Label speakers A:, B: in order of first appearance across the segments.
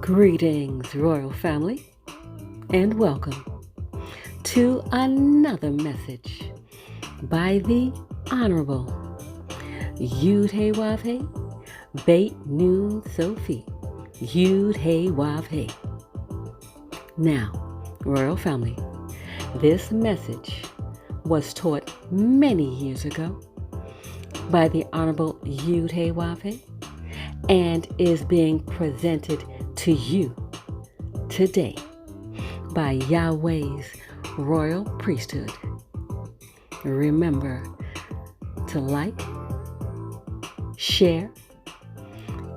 A: Greetings, royal family, and welcome to another message by the Honorable Yud-Hey-Wav-Hey, Beit Nun Sophie, Yud-Hey-Wav-Hey. Now, royal family, this message was taught many years ago by the Honorable Yud-Hey-Wav-Hey and is being presented to you today by Yahweh's royal priesthood. Remember to like, share,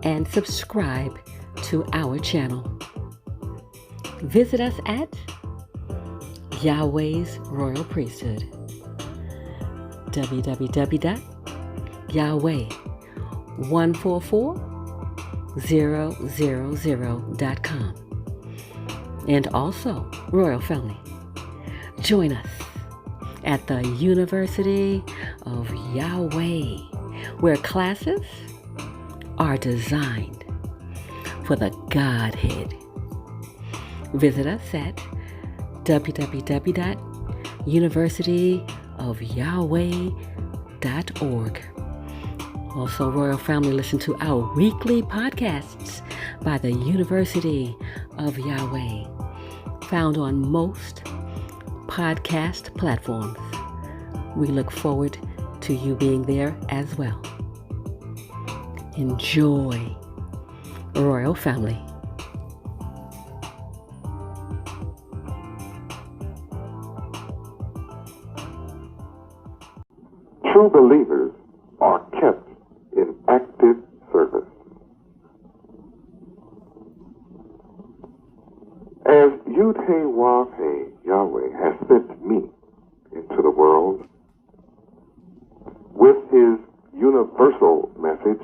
A: and subscribe to our channel. Visit us at Yahweh's royal priesthood, www.yahweh144000.com. And also, royal family, join us at the University of Yahweh, where classes are designed for the Godhead. Visit us at www.universityofyahweh.org. Also, royal family, listen to our weekly podcasts by the University of Yahweh, found on most podcast platforms. We look forward to you being there as well. Enjoy, royal family.
B: True believers are kept in active service. As Yud-Hey-Wav-Hey, Yahweh has sent me into the world with his universal message,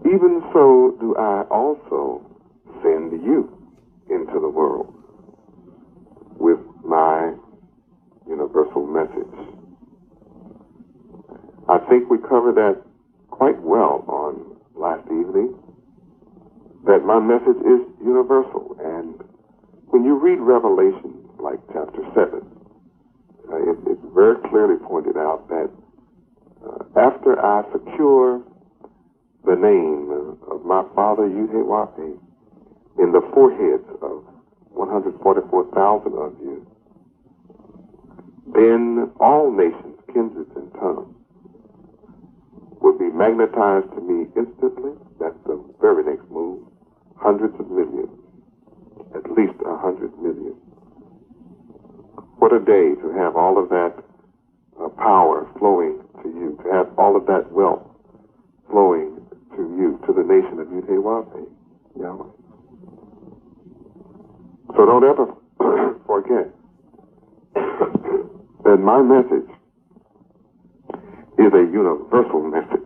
B: even so do I also send you into the world with my universal message. I think we covered that quite well on last evening, that my message is universal. And when you read Revelation, like chapter 7, it's very clearly pointed out that after I secure the name of my Father, Yud-Hey-Wav-Hey, in the foreheads of 144,000 of you, then all nations, kindreds, and tongues would be magnetized to me instantly. That's the very next move. Hundreds of millions, at least 100 million. What a day to have all of that power flowing to you, to have all of that wealth flowing to you, to the nation of Yud-Hey-Wav-Hey, Yahweh. So don't ever forget that my message is a universal message.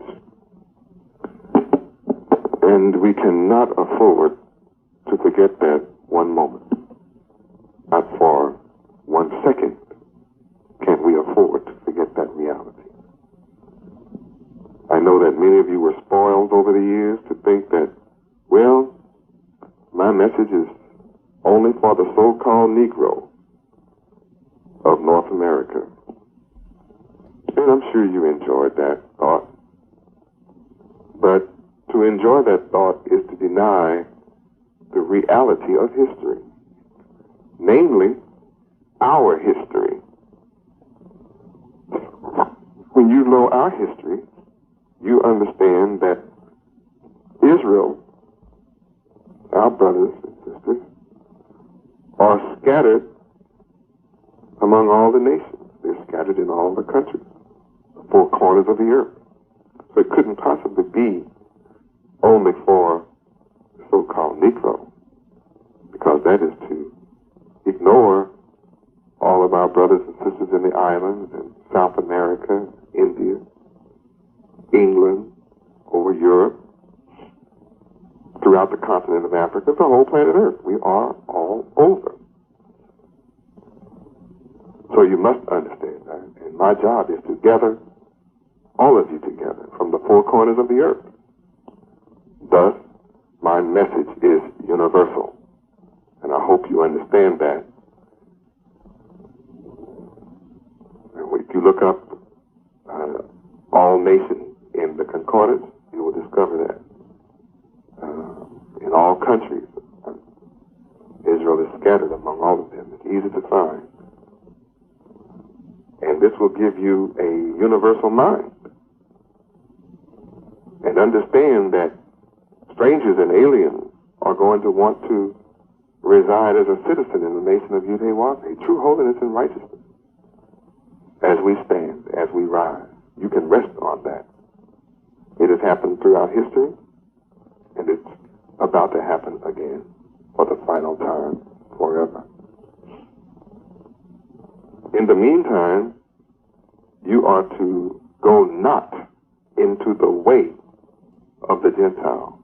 B: And we cannot afford to forget that one moment. Not for 1 second can we afford to forget that reality. I know that many of you were spoiled over the years to think that, well, my message is only for the so-called Negro of North America. And I'm sure you enjoyed that thought. But to enjoy that thought is to deny the reality of history, namely our history. When you know our history, you understand that Israel, our brothers and sisters, are scattered among all the nations. They're scattered in all the countries, the four corners of the earth. So it couldn't possibly be only for the so-called Negro, because that is to ignore all of our brothers and sisters in the islands, in South America, India, England, over Europe, throughout the continent of Africa, the whole planet Earth. We are all over. So you must understand that. And my job is to gather all of you together from the four corners of the earth. Thus, my message is universal. And I hope you understand that. And if you look up all nations in the concordance, you will discover that. In all countries, Israel is scattered among all of them. It's easy to find. And this will give you a universal mind. And understand that strangers and aliens are going to want to reside as a citizen in the nation of Yahweh, true holiness and righteousness. As we stand, as we rise, you can rest on that. It has happened throughout history, and it's about to happen again for the final time, forever. In the meantime, you are to go not into the way of the Gentile.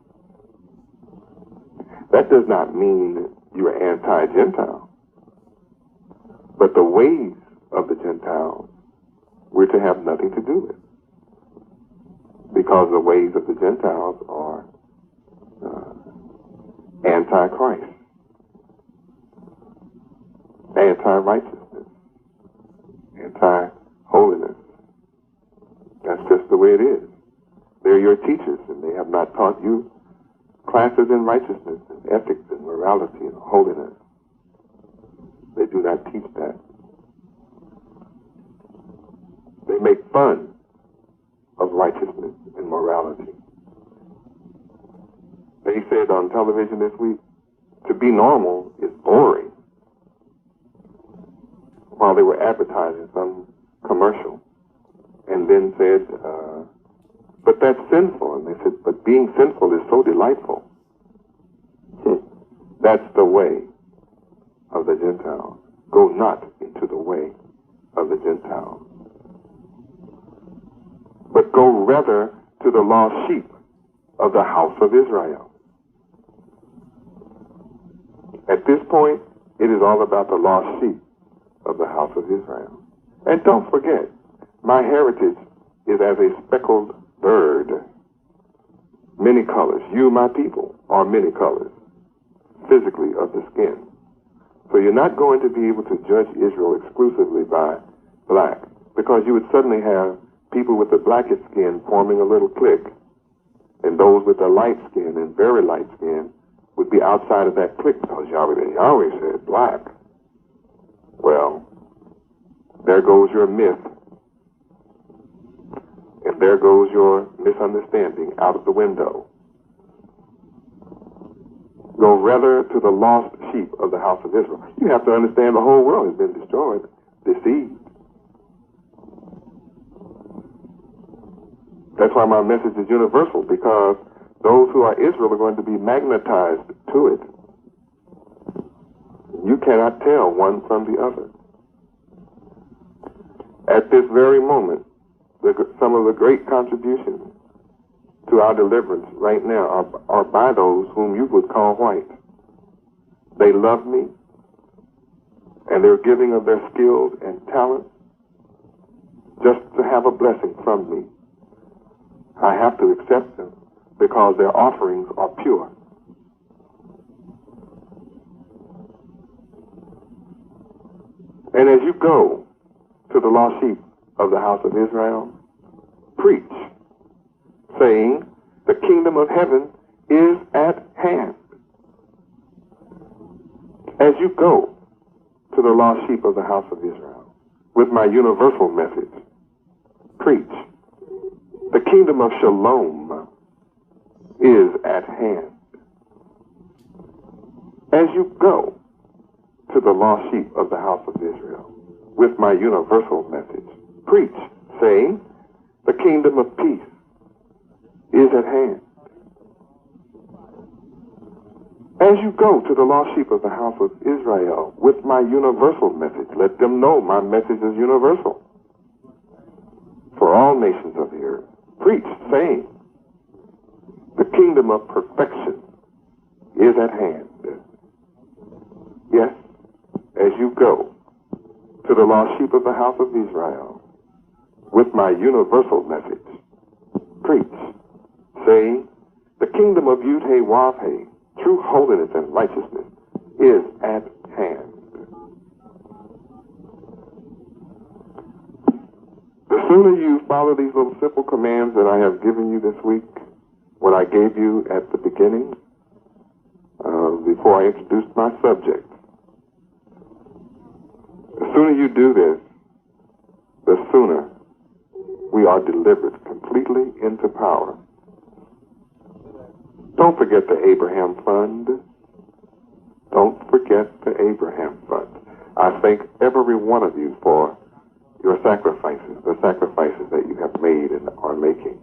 B: That does not mean you are anti-Gentile. But the ways of the Gentiles we're to have nothing to do with. Because the ways of the Gentiles are anti-Christ, anti-righteousness, anti-holiness. That's just the way it is. They're your teachers, and they have not taught you classes in righteousness and ethics and morality and holiness. They do not teach that. They make fun of righteousness and morality. They said on television this week, to be normal is boring. While they were advertising some commercial. And then said, but that's sinful. And they said, but being sinful is so delightful. That's the way of the Gentiles. Go not into the way of the Gentiles, but go rather to the lost sheep of the house of Israel. At this point, it is all about the lost sheep of the house of Israel. And don't forget, my heritage is as a speckled bird. Many colors. You, my people, are many colors, physically, of the skin. So you're not going to be able to judge Israel exclusively by black, because you would suddenly have people with the blackest skin forming a little clique, and those with the light skin and very light skin would be outside of that clique, because Yahweh said black. Well, there goes your myth, and there goes your misunderstanding out of the window. Go rather to the lost sheep of the house of Israel. You have to understand the whole world has been destroyed, deceived. That's why my message is universal, because those who are Israel are going to be magnetized to it. You cannot tell one from the other. At this very moment, some of the great contributions to our deliverance right now are by those whom you would call white. They love me, and they're giving of their skills and talents just to have a blessing from me. I have to accept them because their offerings are pure. And as you go to the lost sheep of the house of Israel, preach, saying, the kingdom of heaven is at hand. As you go to the lost sheep of the house of Israel, with my universal message, preach, the kingdom of Shalom is at hand. As you go to the lost sheep of the house of Israel, with my universal message, preach, saying, the kingdom of peace is at hand. As you go to the lost sheep of the house of Israel, with my universal message, let them know my message is universal for all nations of the earth. Preach, saying, the kingdom of perfection is at hand. Yes, as you go to the lost sheep of the house of Israel, with my universal message, preach, saying, the kingdom of Yud-He-Wav-He, true holiness and righteousness, is at hand. The sooner you follow these little simple commands that I have given you this week, what I gave you at the beginning, before I introduced my subject, the sooner you do this, the sooner we are delivered completely into power. Don't forget the Abraham Fund. Don't forget the Abraham Fund. I thank every one of you for your sacrifices, the sacrifices that you have made and are making.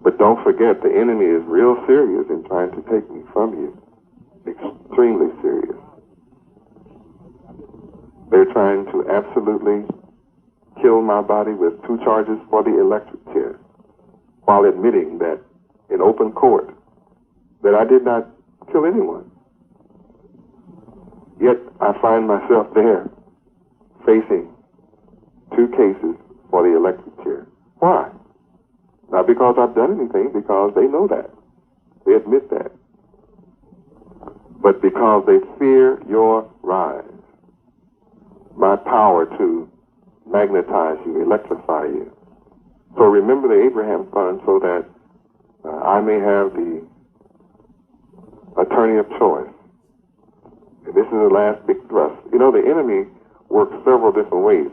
B: But don't forget, the enemy is real serious in trying to take me from you. Extremely serious. They're trying to absolutely kill my body with 2 charges for the electric chair, while admitting that in open court that I did not kill anyone. Yet I find myself there facing 2 cases for the electric chair. Why? Not because I've done anything, because they know that. They admit that. But because they fear your rise, my power to magnetize you, electrify you. So remember the Abraham Fund so that I may have the attorney of choice. And this is the last big thrust. You know, the enemy works several different ways.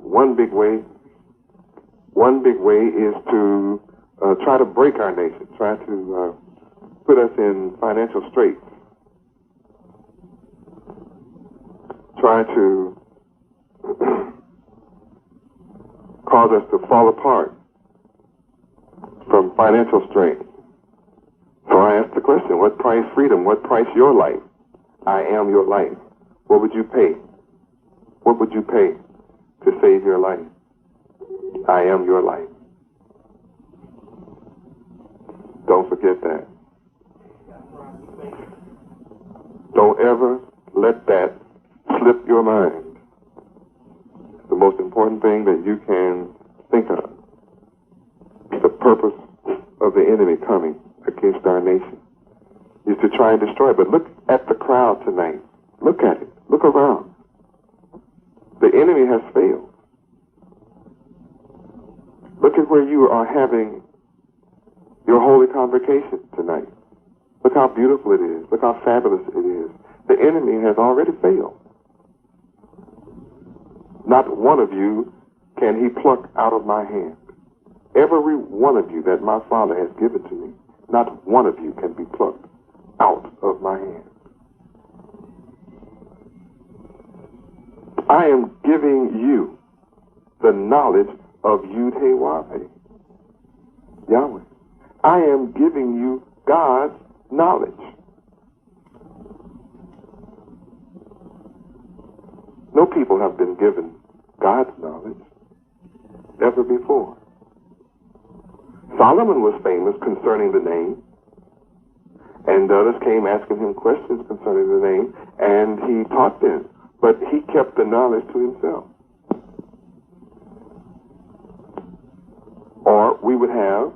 B: One big way is to try to break our nation, try to put us in financial straits, try to cause us to fall apart from financial strain. So I asked the question, what price freedom? What price your life? I am your life. What would you pay? What would you pay to save your life? I am your life. Don't forget that. Don't ever let that slip your mind. The most important thing that you can think of, the purpose of the enemy coming against our nation, is to try and destroy it. But look at the crowd tonight. Look at it. Look around. The enemy has failed. Look at where you are having your holy convocation tonight. Look how beautiful it is. Look how fabulous it is. The enemy has already failed. Not one of you can he pluck out of my hand. Every one of you that my Father has given to me, not one of you can be plucked out of my hand. I am giving you the knowledge of Yud-He-Wav-He, Yahweh. I am giving you God's knowledge. No people have been given God's knowledge ever before. Solomon was famous concerning the name, and others came asking him questions concerning the name, and he taught them, but he kept the knowledge to himself. Or we would have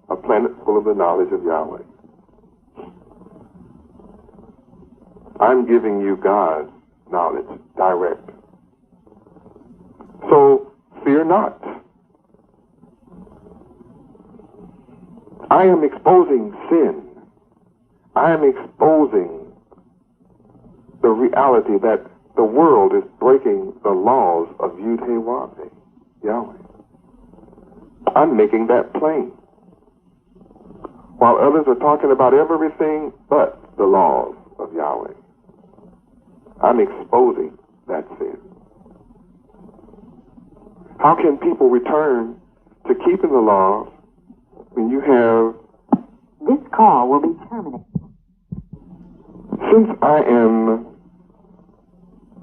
B: a planet full of the knowledge of Yahweh. I'm giving you God's knowledge direct. So fear not. I am exposing sin. I am exposing the reality that the world is breaking the laws of Yud-He-Wav-He, Yahweh. I'm making that plain. While others are talking about everything but the laws of Yahweh, I'm exposing that sin. How can people return to keeping the laws when you have...
C: This call will be terminated.
B: Since I am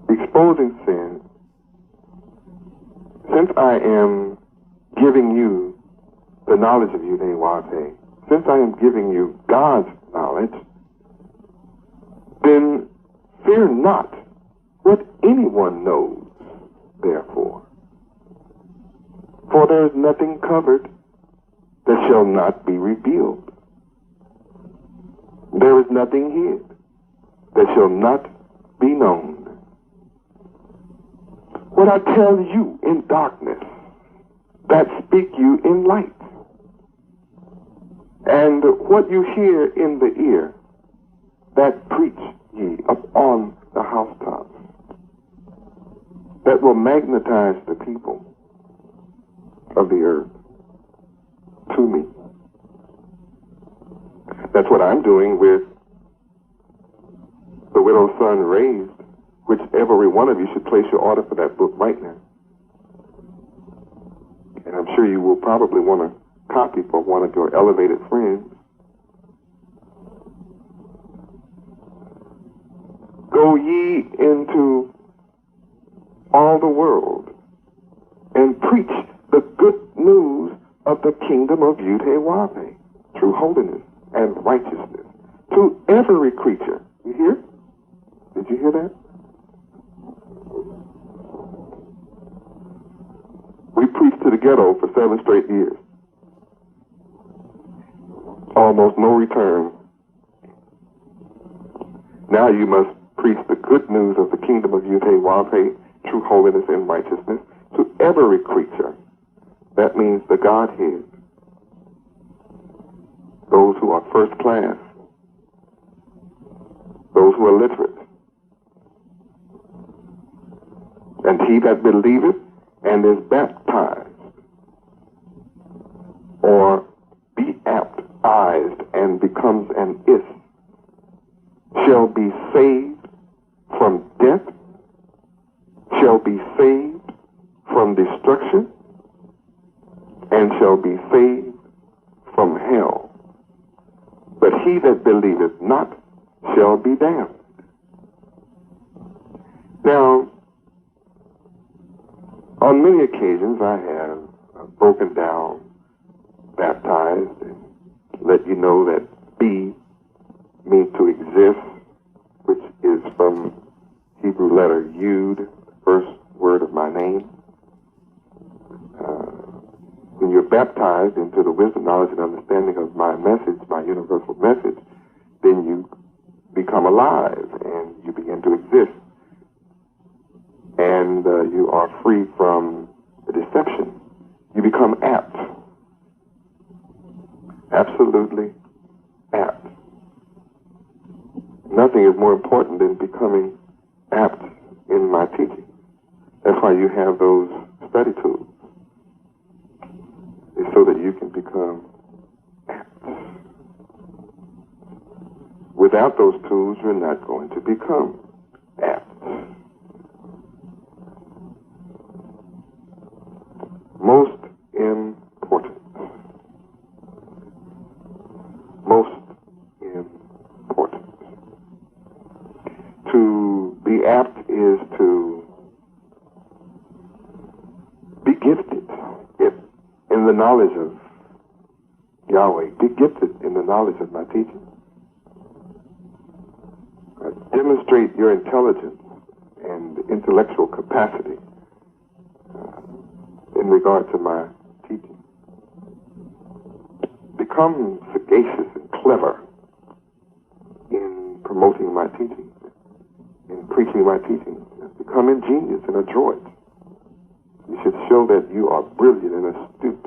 B: exposing sin, since I am giving you the knowledge of Yud-He-Wav-He, since I am giving you God's knowledge, then fear not what anyone knows, therefore. For there is nothing covered that shall not be revealed, There is nothing hid that shall not be known. What I tell you in darkness, that speak you in light. And what you hear in the ear, that preach ye upon the housetops, that will magnetize the people of the earth to me. That's what I'm doing with The Widow's Son Raised, which every one of you should place your order for that book right now. And I'm sure you will probably want a copy for one of your elevated friends. Go ye into all the world and preach the good news of the kingdom of Yahweh, true holiness and righteousness, to every creature. You hear? Did you hear that? We preached to the ghetto for 7 straight years. Almost no return. Now you must preach the good news of the kingdom of Yahweh, true holiness and righteousness, to every creature. That means the Godhead. Those who are first class. Those who are literate. And he that believeth and is baptized, or be baptized and becomes an is, shall be saved from death, shall be saved from destruction, and shall be saved from hell. But he that believeth not shall be damned. Now, on many occasions I have broken down, baptized, and let you know that be means to exist, which is from Hebrew letter Yud, first word of my name. When you're baptized into the wisdom, knowledge, and understanding of my message, my universal message, then you become alive and you begin to exist. And you are free from the deception. You become apt. Absolutely apt. Nothing is more important than becoming apt in my teaching. That's why you have those study tools. It's so that you can become apt. Without those tools, you're not going to become apt. Most important. Most important. To be apt is to be gifted in the knowledge of Yahweh. Be gifted in the knowledge of my teaching. Demonstrate your intelligence and intellectual capacity in regard to my teaching. Become sagacious and clever in promoting my teaching, in preaching my teaching. Become ingenious and adroit. You should show that you are brilliant and astute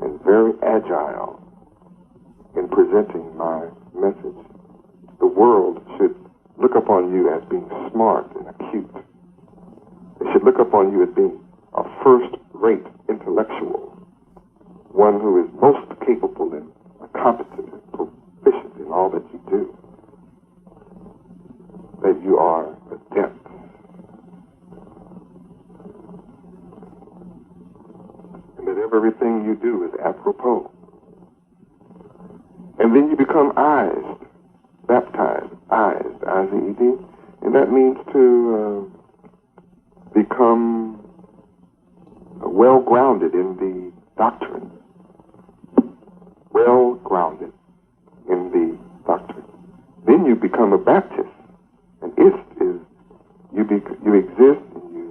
B: and very agile in presenting my message. The world should look upon you as being smart and acute. They should look upon you as being a first-rate intellectual, one who is most capable and competent and proficient in all that you do, that you are adept. And that everything you do is apropos. And then you become eyes, baptized, I-Z-E-D, and that means to become well-grounded in the doctrine. Well-grounded in the doctrine. Then you become a Baptist. And ist is you exist and you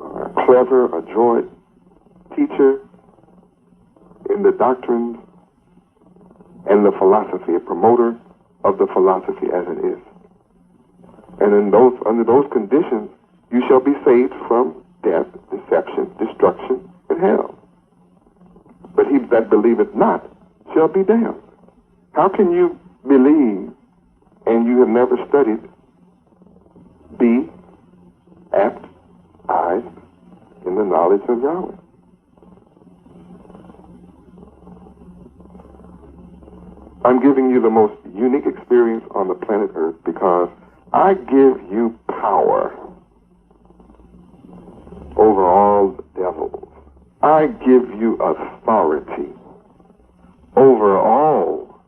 B: are a clever, adroit teacher in the doctrines and the philosophy, a promoter of the philosophy as it is. And under those conditions, you shall be saved from death, deception, destruction, and hell. But he that believeth not shall be damned. How can you believe and you have never studied, be baptized in the knowledge of Yahweh? I'm giving you the most unique experience on the planet Earth because I give you power over all the devils. I give you authority over all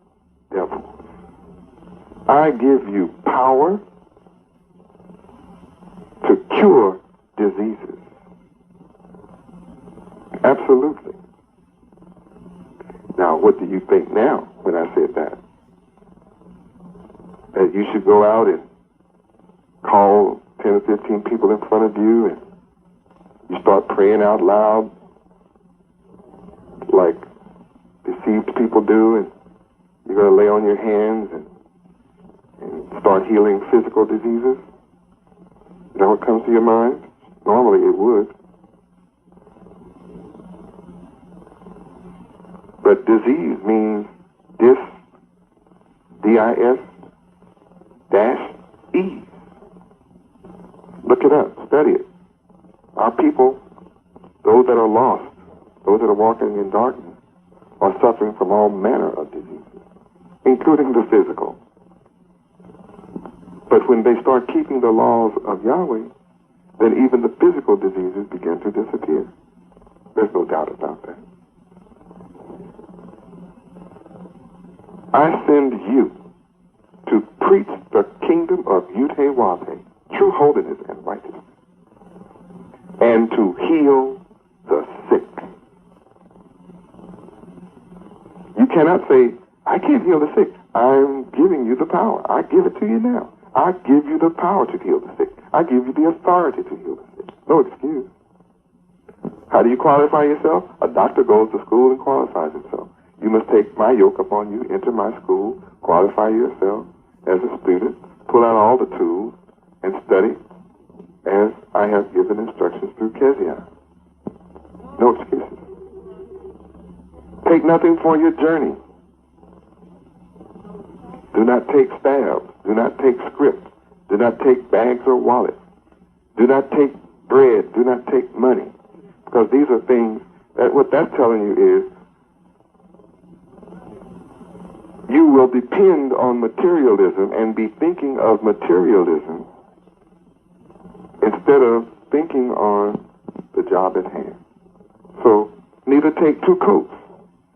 B: devils. I give you power to cure diseases. Absolutely. Now, what do you think now when I said that? That you should go out and call 10 or 15 people in front of you and you start praying out loud like deceived people do, and you're going to lay on your hands and start healing physical diseases? Is that what comes to your mind? Normally it would. But disease means D-I-S -E. Look it up, study it. Our people, those that are lost, those that are walking in darkness, are suffering from all manner of diseases, including the physical. But when they start keeping the laws of Yahweh, then even the physical diseases begin to disappear. There's no doubt about that. I send you to preach the kingdom of Yahweh, true holiness and righteousness, and to heal the sick. You cannot say, I can't heal the sick. I'm giving you the power. I give it to you now. I give you the power to heal the sick. I give you the authority to heal the sick. No excuse. How do you qualify yourself? A doctor goes to school and qualifies himself. You must take my yoke upon you, enter my school, qualify yourself as a student, pull out all the tools, and study as I have given instructions through Keziah. No excuses. Take nothing for your journey. Do not take stabs. Do not take script. Do not take bags or wallets. Do not take bread. Do not take money. Because these are things that what that's telling you is you will depend on materialism and be thinking of materialism instead of thinking on the job at hand. So neither take two coats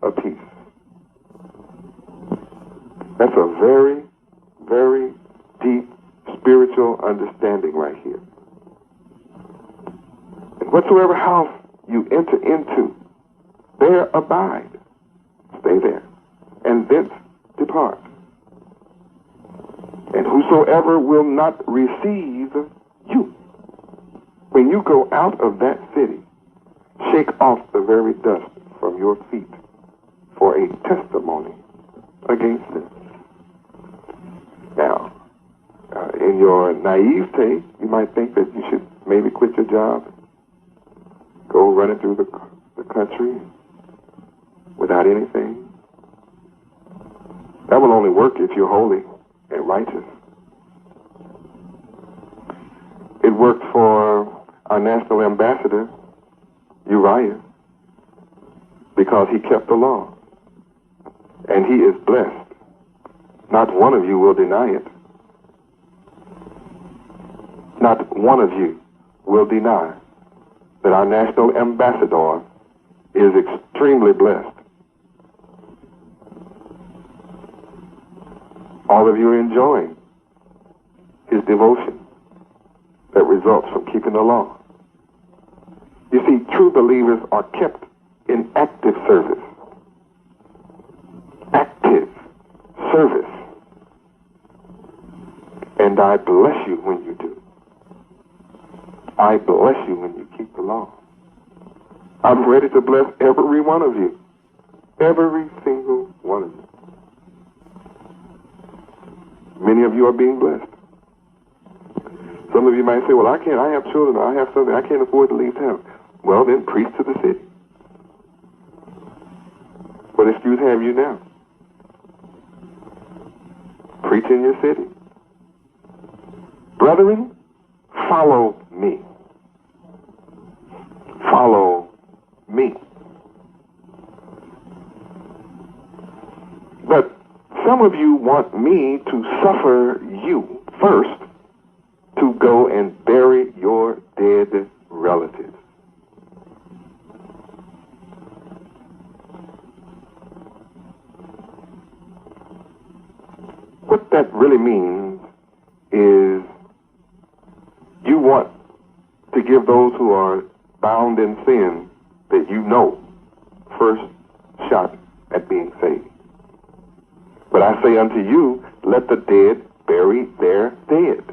B: apiece. That's a very, very deep spiritual understanding right here. And whatsoever house you enter into, there abide. Stay there. And thence depart. And whosoever will not receive you, when you go out of that city, shake off the very dust from your feet for a testimony against them. Now, in your naivete, you might think that you should maybe quit your job, go running through the country without anything. That will only work if you're holy and righteous. It worked for our national ambassador, Uriah, because he kept the law. And he is blessed. Not one of you will deny it. Not one of you will deny that our national ambassador is extremely blessed. All of you are enjoying his devotion that results from keeping the law. You see, true believers are kept in active service. Active service. And I bless you when you do. I bless you when you keep the law. I'm ready to bless every one of you. Every single one of you. Many of you are being blessed. Some of you might say, well, I have children, I have something, I can't afford to leave town. Well, then preach to the city. What excuse have you now? Preach in your city. Brethren, follow me. Follow me. But some of you want me to suffer you first to go and bury your dead relatives. What that really means is you want to give those who are bound in sin that you know first shot at being saved. But I say unto you, let the dead bury their dead.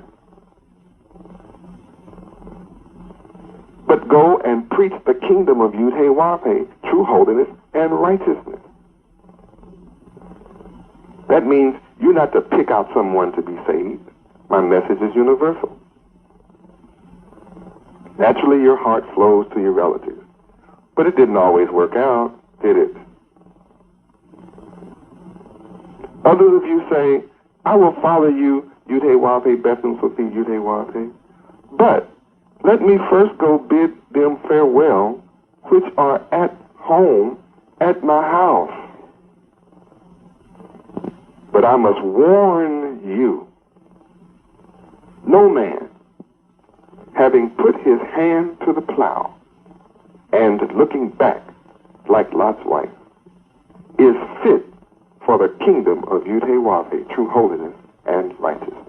B: But go and preach the kingdom of Yahweh, true holiness and righteousness. That means you're not to pick out someone to be saved. My message is universal. Naturally, your heart flows to your relatives. But it didn't always work out, did it? Others of you say, I will follow you, Yahweh, Bethlehem, Sophia, Yahweh. But let me first go bid them farewell, which are at home at my house. But I must warn you, no man, having put his hand to the plow and looking back like Lot's wife, is fit for the kingdom of Yahweh, true holiness and righteousness.